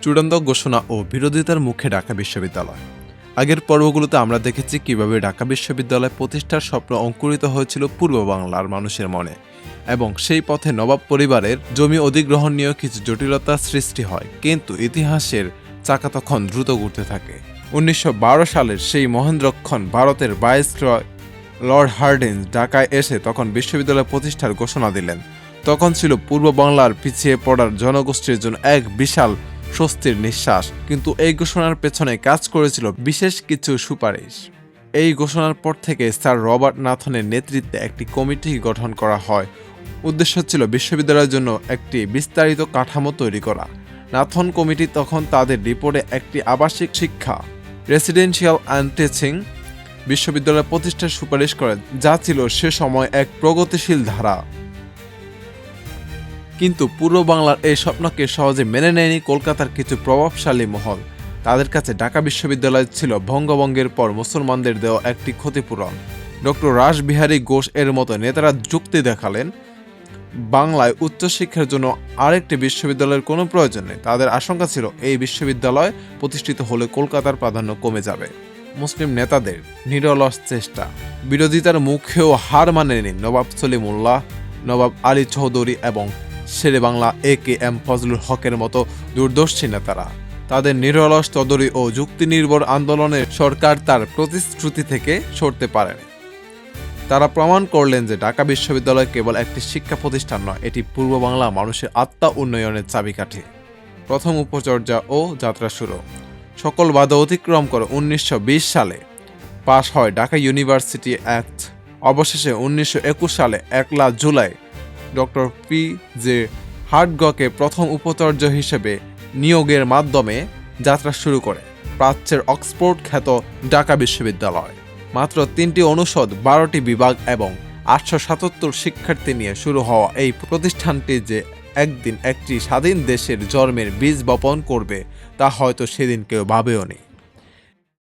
চূড়ান্ত ঘোষণা ও বিরোধিতার মুখে ঢাকা বিশ্ববিদ্যালয়। আগের পর্বগুলোতে আমরা দেখেছি কিভাবে ঢাকা বিশ্ববিদ্যালয় প্রতিষ্ঠার স্বপ্ন অঙ্কুরিত হয়েছিল পূর্ব বাংলার মানুষের মনে, এবং সেই পথে নবাব পরিবারের জমি অধিগ্রহণ নিয়েও কিছু জটিলতার সৃষ্টি হয়। কিন্তু ইতিহাসের চাকা তখন দ্রুত ঘুরতে থাকে। 1912 সালের সেই মহেন্দ্রক্ষণ ভারতের ভাইসরয় লর্ড হার্ডিঞ্জ ঢাকায় এসে তখন বিশ্ববিদ্যালয় প্রতিষ্ঠার ঘোষণা দিলেন। তখন ছিল পূর্ব বাংলার পিছিয়ে পড়ার জনগোষ্ঠীর জন্য এক বিশাল স্বস্তির নিঃশ্বাস। কিন্তু এই ঘোষণার পেছনে কাজ করেছিল বিশেষ কিছু সুপারিশ। এই ঘোষণার পর থেকে স্যার রবার্ট নাথনের নেতৃত্বে একটি কমিটি গঠন করা হয়। উদ্দেশ্য ছিল বিশ্ববিদ্যালয়ের জন্য একটি বিস্তারিত কাঠামো তৈরি করা। নাথন কমিটি তখন তাদের রিপোর্টে একটি আবাসিক শিক্ষা রেসিডেন্সিয়াল অ্যান্ড টিচিং বিশ্ববিদ্যালয় প্রতিষ্ঠার সুপারিশ করে, যা ছিল সে সময় এক প্রগতিশীল ধারা। কিন্তু পূর্ব বাংলার এই স্বপ্নকে সহজে মেনে নেয়নি কলকাতার কিছু প্রভাবশালী মহল। তাদের কাছে ঢাকা বিশ্ববিদ্যালয় ছিল বঙ্গভঙ্গের পর মুসলমানদের দেওয়া একটি ক্ষতিপূরণ। ডক্টর রাসবিহারী ঘোষ এর মতো নেতারা যুক্তি দেখালেন, বাংলায় উচ্চশিক্ষার জন্য আরেকটি বিশ্ববিদ্যালয়ের কোনো প্রয়োজন নেই। তাদের আশঙ্কা ছিল এই বিশ্ববিদ্যালয় প্রতিষ্ঠিত হলে কলকাতার প্রাধান্য কমে যাবে। মুসলিম নেতাদের নিরলস চেষ্টা, বিরোধিতার মুখেও হার মানেনি নবাব সলিমুল্লাহ, নবাব আলী চৌধুরী এবং শেরে বাংলা AKM ফজলুল হকের মতো দূরদর্শী নেতারা। তাদের নিরলস তদরি ও যুক্তি নির্ভর আন্দোলনে সরকার তার প্রতিশ্রুতি থেকে সরতে পারেনি। তারা প্রমাণ করলেন যে ঢাকা বিশ্ববিদ্যালয় কেবল একটি শিক্ষা প্রতিষ্ঠান নয়, এটি পূর্ব বাংলা মানুষের আত্মা উন্নয়নের চাবিকাঠি। প্রথম উপচর্যা ও যাত্রা শুরু। সকল বাধা অতিক্রম করে 1920 সালে পাশ হয় ঢাকা ইউনিভার্সিটি অ্যাক্ট। অবশেষে 1921 সালে 1 জুলাই ডক্টর PJ হার্টগকে প্রথম উপাচার্য হিসেবে নিয়োগের মাধ্যমে যাত্রা শুরু করে প্রাচ্যের অক্সফোর্ড খ্যাত ঢাকা বিশ্ববিদ্যালয়। মাত্র 3টি অনুষদ, 12টি বিভাগ এবং 877 শিক্ষার্থী নিয়ে শুরু হওয়া এই প্রতিষ্ঠানটি যে একদিন একটি স্বাধীন দেশের জন্মের বীজ বপন করবে তা হয়তো সেদিন কেউ ভাবেওনি।